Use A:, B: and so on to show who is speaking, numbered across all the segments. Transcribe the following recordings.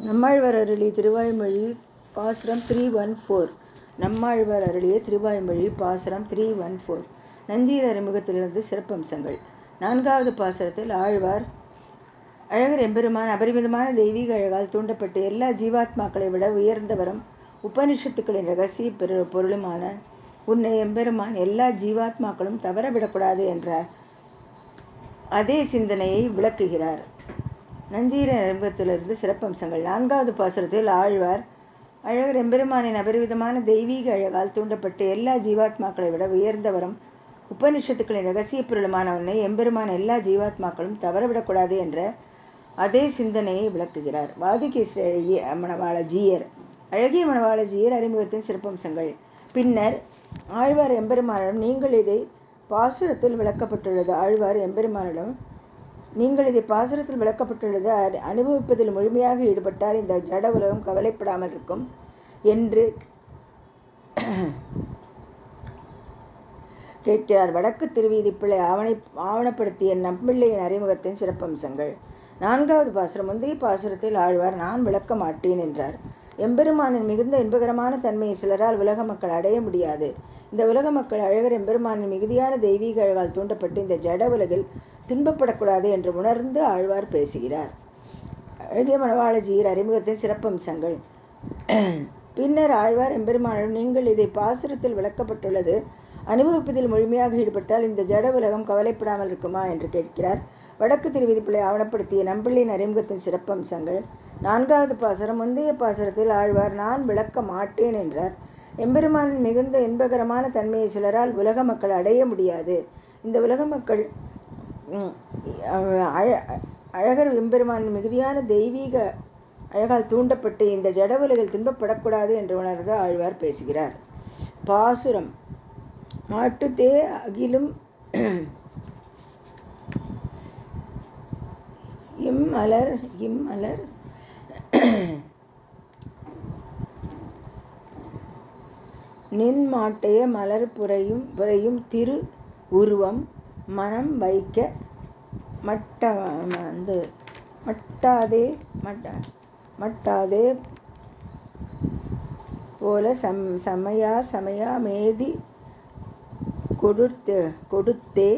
A: நம்மாழ்வார் அருளிய திருவாய்மொழி பாசுரம் 314. நம்மாழ்வார் அருளிய திருவாய்மொழி பாசுரம் 314. நஞ்சீர் அறிமுகத்திலிருந்து சிறப்பம்சங்கள். 4வது பாசுரத்தில் ஆழ்வார் அழகர் எம்பெருமான் அபரிமிதமான தெய்வீக அழகால் தூண்டப்பட்டு எல்லா ஜீவாத்மாக்களை விட உயர்ந்தவரும் உபனிஷத்துக்களின் இரகசிய பொருளுமான உன்னை எம்பெருமான் எல்லா ஜீவாத்மாக்களும் தவறவிடக்கூடாது என்ற அதே சிந்தனையை விளக்குகிறார். நஞ்சீர அறிமுகத்திலிருந்து சிறப்பம்சங்கள். 4வது பாசுரத்தில் ஆழ்வார் அழகர் எம்பெருமானின் அபரிவிதமான தெய்வீக அழகால் தூண்டப்பட்டு எல்லா ஜீவாத்மாக்களை விட உயர்ந்தவரும் உபனிஷத்துக்களின் இரகசிய பொருளுமான உன்னை எம்பெருமான் எல்லா ஜீவாத்மாக்களும் தவறவிடக்கூடாது என்ற அதே சிந்தனையை விளக்குகிறார். வாதுகேசரி அழகிய மணவாளஜீயர். அழகிய மணவாளஜீயர் அறிமுகத்தின் சிறப்பம்சங்கள். பின்னர் ஆழ்வார் எம்பெருமானிடம் நீங்கள் இதை பாசுரத்தில் விளக்கப்பட்டுள்ளது. ஆழ்வார் எம்பெருமானிடம் நீங்கள் இதை பாசுரத்தில் விளக்கப்பட்டுள்ளது அனுபவிப்பதில் முழுமையாக ஈடுபட்டால் இந்த ஜட உலகம் கவலைப்படாமல் இருக்கும் என்று கேட்கிறார். வடக்கு திருவீதிப்பிள்ளை ஆவணப்படுத்திய நம்பிள்ளையின் அறிமுகத்தின் சிறப்பம்சங்கள். 4வது பாசுரம். முந்தைய பாசுரத்தில் ஆழ்வார் நான் விளக்க மாட்டேன் என்றார். எம்பெருமானின் மிகுந்த இன்பகரமான தன்மையை சிலரால் உலக மக்கள் அடைய முடியாது. இந்த உலக மக்கள் அழகர் எம்பெருமானின் மிகுதியான தெய்வீக அழகால் தூண்டப்பட்டு இந்த ஜட உலகில் துன்பப்படக்கூடாது என்று உணர்ந்து ஆழ்வார் பேசுகிறார். அழகிய மணவாளஜீயர் அறிமுகத்தின் சிறப்பம்சங்கள். பின்னர் ஆழ்வார் எம்பெருமானிடம் நீங்கள் இதை பாசுரத்தில் விளக்கப்பட்டுள்ளது அனுபவிப்பதில் முழுமையாக ஈடுபட்டால் இந்த ஜட உலகம் கவலைப்படாமல் இருக்குமா என்று கேட்கிறார். வடக்கு திருவிதிப்பிள்ளை ஆவணப்படுத்திய நம்பிள்ளையின் அறிமுகத்தின் சிறப்பம்சங்கள். 4வது பாசுரம். முந்தைய பாசுரத்தில் ஆழ்வார் நான் விளக்க மாட்டேன் என்றார். எம்பெருமானின் மிகுந்த இன்பகரமான தன்மையை சிலரால் உலக மக்கள் அடைய முடியாது. இந்த உலக மக்கள் அழகர் எம்பெருமானின் மிகுதியான தெய்வீக அழகால் தூண்டப்பட்டு இந்த ஜட உலகில் துன்பப்படக்கூடாது என்று உணர்ந்து ஆழ்வார் பேசுகிறார். பாசுரம். மாட்டுத்தே அகிலும் இம்மலர் நின் மாட்டைய மலர் புரையும் திரு உருவம் மனம் வைக்க மட்டாதே போல சமயா மேதி கொடுத்தே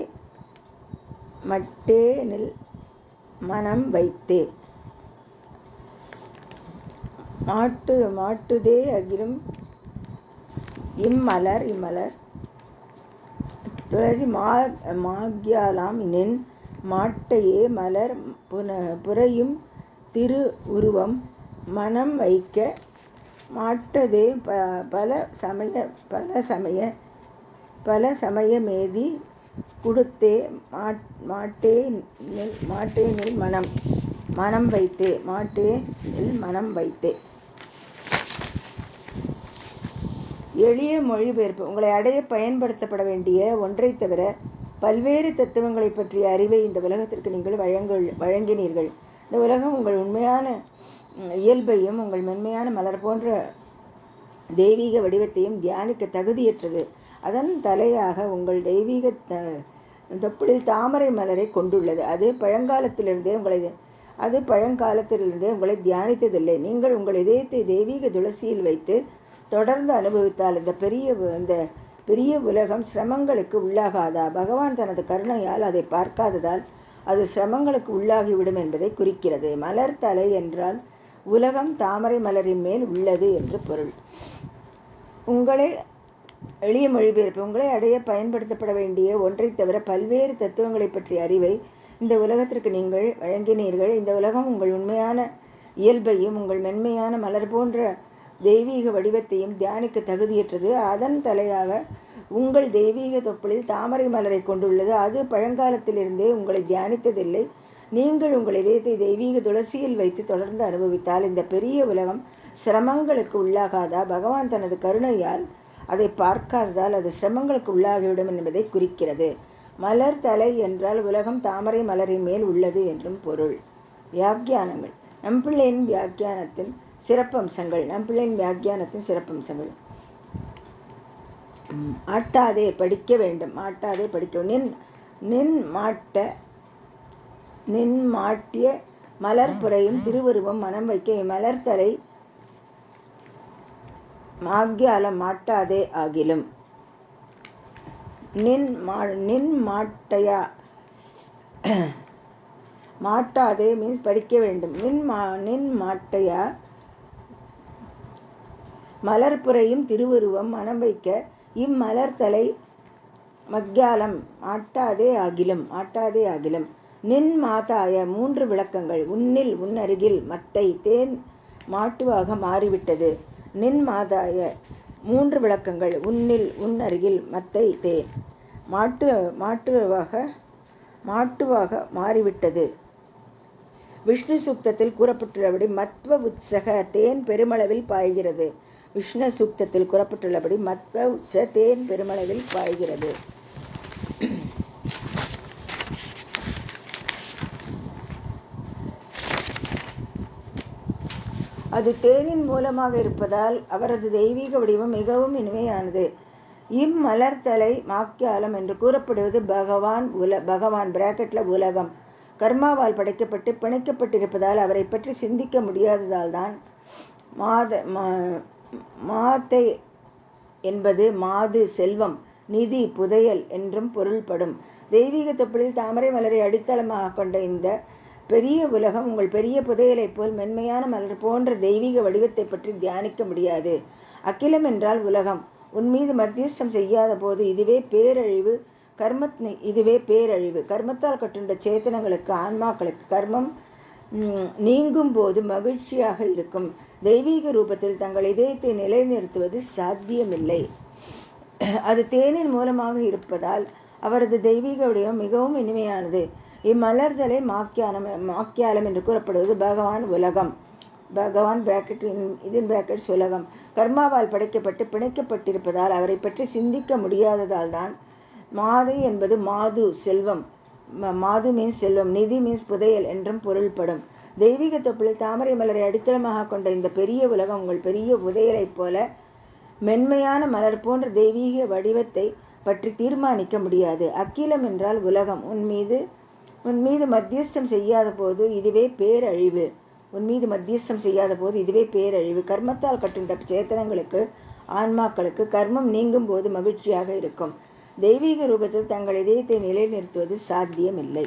A: மட்டே நில் மனம் வைத்தே. மாட்டுதே அகிலும் இம்மலர் துளசி மாக்யாலாம் நின் மாட்டையே மலர் புரையும் திரு உருவம் மனம் வைக்க மாட்டதே பல சமய மேதி கொடுத்தே மாட்டே நில் மனம் வைத்தே. மாட்டே நில் மனம் வைத்தே. எளிய மொழிபெயர்ப்பு. உங்களை அடைய பயன்படுத்தப்பட வேண்டிய ஒன்றை தவிர பல்வேறு தத்துவங்களை பற்றிய அறிவை இந்த உலகத்திற்கு நீங்கள் வழங்கினீர்கள். இந்த உலகம் உங்கள் உண்மையான இயல்பையும் உங்கள் மென்மையான மலர் போன்ற தெய்வீக வடிவத்தையும் தியானிக்க தகுதியற்றது. அதன் தலையாக உங்கள் தெய்வீக தொப்புளில் தாமரை மலரை கொண்டுள்ளது. அது பழங்காலத்திலிருந்தே உங்களை தியானித்ததில்லை. நீங்கள் உங்கள் இதயத்தை தெய்வீக துளசியில் வைத்து தொடர்ந்து அனுபவித்தால் இந்த பெரிய உலகம் சிரமங்களுக்கு உள்ளாகாதா? பகவான் தனது கருணையால் அதை பார்க்காததால் அது சிரமங்களுக்கு உள்ளாகிவிடும் என்பதை குறிக்கிறது. மலர் தலை என்றால் உலகம் தாமரை மலரின் மேல் உள்ளது என்று பொருள். எளிய மொழிபெயர்ப்பு. உங்களை அடைய பயன்படுத்தப்பட வேண்டிய ஒன்றை தவிர பல்வேறு தத்துவங்களை பற்றிய அறிவை இந்த உலகத்திற்கு நீங்கள் வழங்கினீர்கள். இந்த உலகம் உங்கள் உண்மையான இயல்பையும் உங்கள் மென்மையான மலர் போன்ற தெய்வீக வடிவத்தையும் தியானிக்க தகுதியற்றது. அதன் தலையாக உங்கள் தெய்வீக தொப்புளில் தாமரை மலரை கொண்டுள்ளது. அது பழங்காலத்திலிருந்தே உங்களை தியானித்ததில்லை. நீங்கள் உங்கள் இதயத்தை தெய்வீக துளசியில் வைத்து தொடர்ந்து அனுபவித்தால் இந்த பெரிய உலகம் சிரமங்களுக்கு உள்ளாகாதா? பகவான் தனது கருணையால் அதை பார்க்காததால் அது சிரமங்களுக்கு உள்ளாகிவிடும் என்பதை குறிக்கிறது. மலர் தலை என்றால் உலகம் தாமரை மலரின் மேல் உள்ளது என்றும் பொருள். வியாக்கியானங்கள். நம்பிள்ளையின் வியாக்கியானத்தின் சிறப்பம்சங்கள். ஆட்டாதே படிக்க வேண்டும். நின் மாட்டிய மலர் புரையும் திருவுருவம் மனம் வைக்க இம்மலர்தலை மாக்யாலம் மாட்டாதே ஆகிலும். நின் மாட்டையா மாட்டாதே மீன்ஸ் படிக்க வேண்டும். நின் மாட்டையா மலர்புரையும் திருவுருவம் மனம் வைக்க இம்மலர்தலை மக்யாலம் மாட்டாதே ஆகிலும். நின் மாதாய 3 விளக்கங்கள். உன்னில் உன்னருகில் மத்தை தேன் மாட்டுவாக மாறிவிட்டது. நின் மாதாய 3 விளக்கங்கள். உன்னில் உன்னருகில் மத்தை தேன் மாட்டுவாக மாறிவிட்டது. விஷ்ணு சூக்தத்தில் கூறப்பட்டுள்ளபடி மத்வ உத்சக தேன் பெருமளவில் பாய்கிறது. விஷ்ணு சூக்தத்தில் கூறப்பட்டுள்ளபடி மத்வ உத்ச தேன் பெருமளவில் பாய்கிறது. அது தேனின் மூலமாக இருப்பதால் அவரது தெய்வீக வடிவம் மிகவும் இனிமையானது. இம்மலர்தலை மாக்யாலம் என்று கூறப்படுவது பகவான் பிராக்கெட்ல உலகம் கர்மாவால் படைக்கப்பட்டு பிணைக்கப்பட்டிருப்பதால் அவரை பற்றி சிந்திக்க முடியாததால் தான் மாதை என்பது மாது செல்வம், நிதி, புதையல் என்றும் பொருள்படும். தெய்வீக தொப்புளில் தாமரை மலரை அடித்தளமாக கொண்ட இந்த பெரிய உலகம் உங்கள் பெரிய புதையலைப் போல் மென்மையான மலர் போன்ற தெய்வீக வடிவத்தை பற்றி தியானிக்க முடியாது. அகிலம் என்றால் உலகம். உன்மீது மத்தியஸ்தம் செய்யாத போது இதுவே பேரழிவு. கர்மத்தால் கட்டுண்ட சேத்தனங்களுக்கு, ஆன்மாக்களுக்கு கர்மம் நீங்கும் போது மகிழ்ச்சியாக இருக்கும். தெய்வீக ரூபத்தில் தங்கள் இதயத்தை நிலைநிறுத்துவது சாத்தியமில்லை. அது தேனின் மூலமாக இருப்பதால் அவரது தெய்வீக வடிவம் மிகவும் இனிமையானது. இம்மலர்தலை மாக்யாலம் என்று கூறப்படுவது பகவான் பிராக்கெட்ஸ் உலகம் கர்மாவால் படைக்கப்பட்டு பிணைக்கப்பட்டிருப்பதால் அவரை பற்றி சிந்திக்க முடியாததால் தான் மாதை என்பது மாது செல்வம், மாது மீன்ஸ் செல்வம், நிதி மீன்ஸ் புதையல் என்றும் பொருள்படும். தெய்வீக தொப்புளில் தாமரை மலரை அடித்தளமாக கொண்ட இந்த பெரிய உலகம் உங்கள் பெரிய புதையலைப் போல மென்மையான மலர் போன்ற தெய்வீக வடிவத்தை பற்றி தீர்மானிக்க முடியாது. அக்கிலம் என்றால் உலகம். உன்மீது மத்தியஸ்தம் செய்யாத போது இதுவே பேரழிவு. கர்மத்தால் கட்டுண்ட சேத்தனங்களுக்கு, ஆன்மாக்களுக்கு கர்மம் நீங்கும் போது மகிழ்ச்சியாக இருக்கும். தெய்வீக ரூபத்தில் தங்கள் இதயத்தை நிலைநிறுத்துவது சாத்தியமில்லை.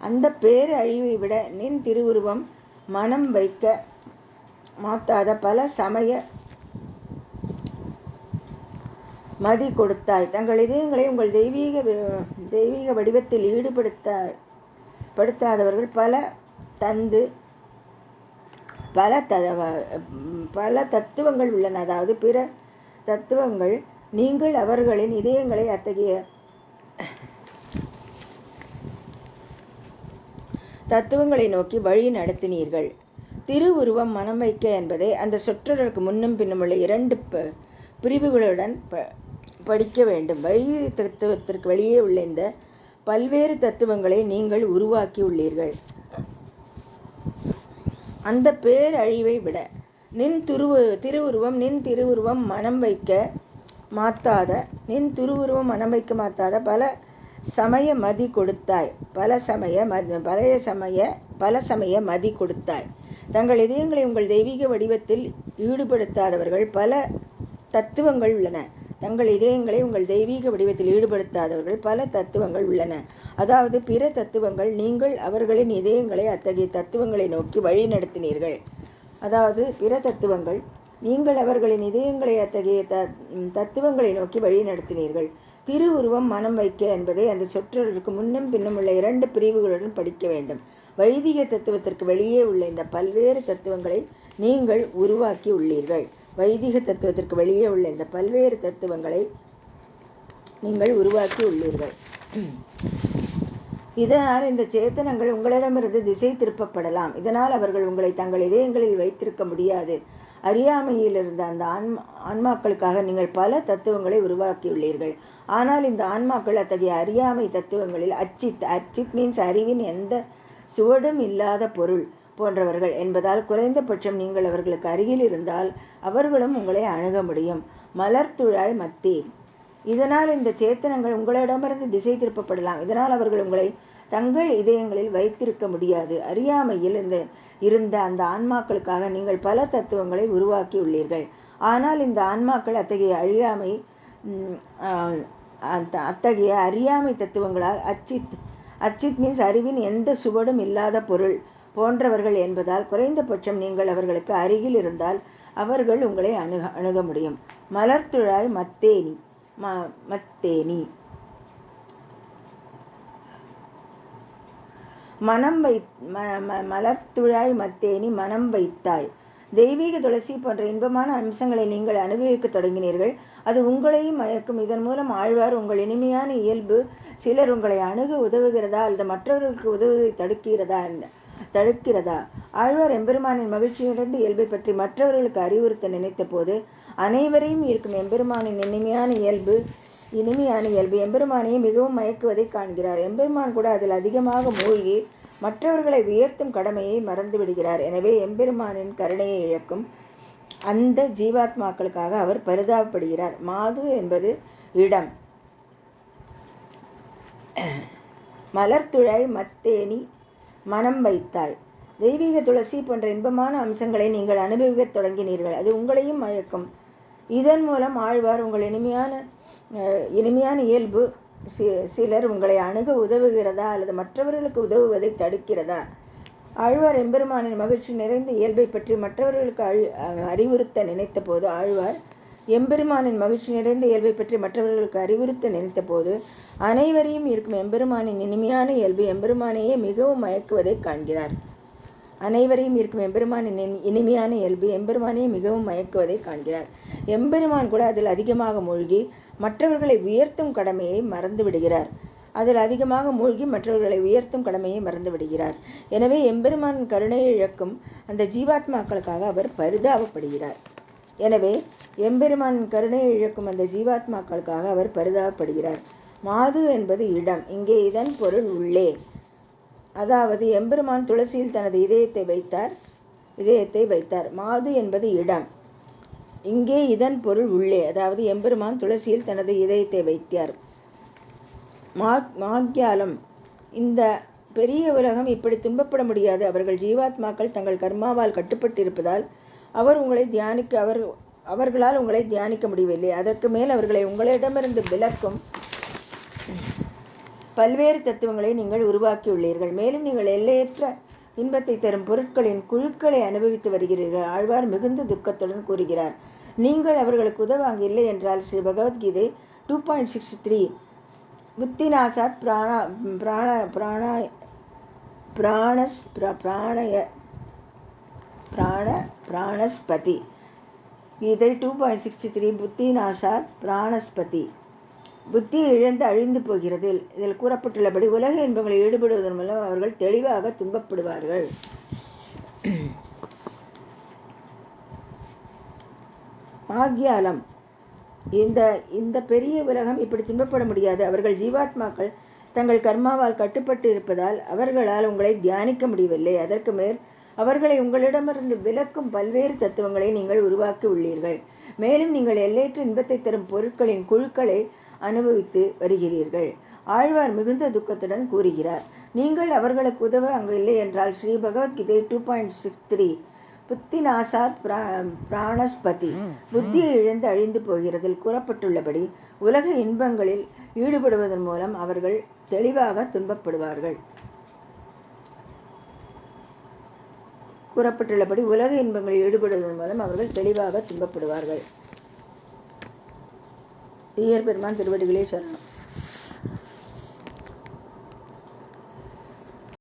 A: அந்த பேரழிவை விட நின் திருவுருவம் மனம் வைக்க மாட்டாத பல சமய மதி கொடுத்தாய். தங்கள் இதயங்களை உங்கள் தெய்வீக வடிவத்தில் ஈடுபடுத்தாதவர்கள் பல தத்துவங்கள் உள்ளன. அதாவது பிற தத்துவங்கள். நீங்கள் அவர்களின் இதயங்களை அத்தகைய தத்துவங்களை நோக்கி வழி நடத்தினீர்கள். திருவுருவம் மனம் வைக்க என்பதை அந்த சொற்றொடருக்கு முன்னும் பின்னும் உள்ள 2 பிரிவுகளுடன் படிக்க வேண்டும். வைதிக தத்துவத்திற்கு வெளியே உள்ள இந்த பல்வேறு தத்துவங்களை நீங்கள் உருவாக்கி உள்ளீர்கள். அந்த பேரழிவை விட நின் திருவுருவம் மனம் வைக்க மாட்டாத பல சமய மதி கொடுத்தாய். தங்கள் இதயங்களை உங்கள் தெய்வீக வடிவத்தில் ஈடுபடுத்தாதவர்கள் பல தத்துவங்கள் உள்ளன. அதாவது பிற தத்துவங்கள். நீங்கள் அவர்களின் இதயங்களை அத்தகைய தத்துவங்களை நோக்கி வழி நடத்தினீர்கள். திருவுருவம் மனம் வைக்க என்பதை அந்த சொற்றொடருக்கு முன்னும் பின்னும் உள்ள 2 பிரிவுகளுடன் படிக்க வேண்டும். வைதிக தத்துவத்திற்கு வெளியே உள்ள இந்த பல்வேறு தத்துவங்களை நீங்கள் உருவாக்கி உள்ளீர்கள். இதனால் இந்த சேத்தனங்கள் உங்களிடமிருந்து திசை திருப்பப்படலாம். இதனால் அவர்கள் உங்களை தங்கள் இதயங்களில் வைத்திருக்க முடியாது. அறியாமையில் இருந்த அந்த ஆன்மாக்களுக்காக நீங்கள் பல தத்துவங்களை உருவாக்கியுள்ளீர்கள். ஆனால் இந்த ஆன்மாக்கள் அத்தகைய அறியாமை தத்துவங்களில் அச்சித் மீன்ஸ் அறிவின் எந்த சுவடும் இல்லாத பொருள் போன்றவர்கள் என்பதால் குறைந்தபட்சம் நீங்கள் அவர்களுக்கு அருகில் இருந்தால் அவர்களும் உங்களை அணுக முடியும். மலர்த்துழாய் மத்தீர். இதனால் இந்த சேத்தனங்கள் உங்களிடமிருந்து திசை திருப்பப்படலாம். இதனால் அவர்கள் உங்களை தங்கள் இதயங்களில் வைத்திருக்க முடியாது. அறியாமையில் இருந்த அந்த ஆன்மாக்களுக்காக நீங்கள் பல தத்துவங்களை உருவாக்கியுள்ளீர்கள். ஆனால் இந்த ஆன்மாக்கள் அத்தகைய அறியாமை தத்துவங்களால் அச்சித் மீன்ஸ் அறிவின் எந்த சுவடும் இல்லாத பொருள் போன்றவர்கள் என்பதால் குறைந்தபட்சம் நீங்கள் அவர்களுக்கு அருகில் இருந்தால் அவர்கள் உங்களை அணுக முடியும். மலர்த்துழாய் மத்தேனி மலர்த்துழாய் மத்தேனி மனம் வைத்தாய். தெய்வீக துளசி போன்ற இன்பமான அம்சங்களை நீங்கள் அனுபவிக்க தொடங்கினீர்கள். அது உங்களையும் மயக்கும். இதன் மூலம் ஆழ்வார் உங்கள் இனிமையான இயல்பு சிலர் உங்களை அணுக உதவுகிறதா அல்லது மற்றவர்களுக்கு உதவுவதை தடுக்கிறதா? ஆழ்வார் எம்பெருமானின் மகிழ்ச்சி நிறைந்த இயல்பை பற்றி மற்றவர்களுக்கு அறிவுறுத்த நினைத்த போது அனைவரையும் இருக்கும் எம்பெருமானின் இனிமையான இயல்பு எம்பெருமானையே மிகவும் மயக்குவதை காண்கிறார். எம்பெருமான் கூட அதில் அதிகமாக மூழ்கி மற்றவர்களை உயர்த்தும் கடமையை மறந்து விடுகிறார். எனவே எம்பெருமானின் கருணையை இழக்கும் அந்த ஜீவாத்மாக்களுக்காக அவர் பரிதாபப்படுகிறார். மாது என்பது இடம். மலர்த்துழாய் மத்தேனி மனம் வைத்தாய். தெய்வீக துளசி போன்ற இன்பமான அம்சங்களை நீங்கள் அனுபவிக்க தொடங்கினீர்கள். அது உங்களையும் மயக்கும். இதன் மூலம் ஆழ்வார் உங்கள் இனிமையான இயல்பு சிலர் உங்களை அணுக உதவுகிறதா அல்லது மற்றவர்களுக்கு உதவுவதை தடுக்கிறதா? ஆழ்வார் எம்பெருமானின் மகிழ்ச்சி நிறைந்த இயல்பை பற்றி மற்றவர்களுக்கு அறிவுறுத்த நினைத்த போது அனைவரையும் இருக்கும் எம்பெருமானின் இனிமையான இயல்பு எம்பெருமானையே மிகவும் மயக்குவதை காண்கிறார். எம்பெருமான் கூட அதில் அதிகமாக மூழ்கி மற்றவர்களை உயர்த்தும் கடமையை மறந்து விடுகிறார். எனவே எம்பெருமானின் கருணையை இழக்கும் அந்த ஜீவாத்மாக்களுக்காக அவர் பரிதாபப்படுகிறார். மாது என்பது இடம். இங்கே இதன் பொருள் உள்ளே. அதாவது எம்பெருமான் துளசியில் தனது இதயத்தை வைத்தார். மாது என்பது இடம். இங்கே இதன் பொருள் உள்ளே. அதாவது எம்பெருமான் துளசியில் தனது இதயத்தை வைத்தார். மாக்யாலம். இந்த பெரிய உலகம் இப்படி துன்பப்பட முடியாது. அவர்கள் ஜீவாத்மாக்கள் தங்கள் கர்மாவால் கட்டுப்பட்டிருப்பதால் அவர்களால் உங்களை தியானிக்க முடியவில்லை. அதற்கு மேல் அவர்களை உங்களிடமிருந்து விலக்கும் பல்வேறு தத்துவங்களை நீங்கள் உருவாக்கியுள்ளீர்கள். மேலும் நீங்கள் எல்லையற்ற இன்பத்தை தரும் பொருட்களின் குழுக்களை அனுபவித்து வருகிறீர்கள். ஆழ்வார் மிகுந்த துக்கத்துடன் கூறுகிறார். நீங்கள் அவர்களுக்கு உதவ அங்கு இல்லை என்றால் ஸ்ரீ பகவத்கீதை 2.63 புத்திநாசாத் பிராணஸ்பதி. கீதை 2.63 புத்திநாசாத் பிராணஸ்பதி. புத்தி இழந்து அழிந்து போகிறது. இதில் கூறப்பட்டுள்ளபடி உலக இன்பங்களில் ஈடுபடுவதன் மூலம் அவர்கள் தெளிவாக துன்பப்படுவார்கள். ஆக்யாலம். இந்த பெரிய உலகம் இப்படி துன்பப்பட முடியாது. அவர்கள் ஜீவாத்மாக்கள் தங்கள் கர்மாவால் கட்டுப்பட்டு இருப்பதால் அவர்களால் உங்களை தியானிக்க முடியவில்லை. அதற்கு மேல் அவர்களை உங்களிடமிருந்து விலக்கும் பல்வேறு தத்துவங்களை நீங்கள் உருவாக்கி உள்ளீர்கள். மேலும் நீங்கள் எல்லையற்ற இன்பத்தை தரும் பொருட்களின் குழுக்களை அனுபவித்து வருகிறீர்கள். ஆழ்வார் மிகுந்த துக்கத்துடன் கூறுகிறார். நீங்கள் அவர்களுக்கு உதவ அங்கு இல்லை என்றால் ஸ்ரீ பகவத்கீதை 2.63 புத்திநாசாத் பிராணஸ்பதி. புத்தியை இழந்து அழிந்து போகிறதில் கூறப்பட்டுள்ளபடி உலக இன்பங்களில் ஈடுபடுவதன் மூலம் அவர்கள் தெளிவாக துன்பப்படுவார்கள். ஈயர் பெருமான் திருவடிகளே சரணம்.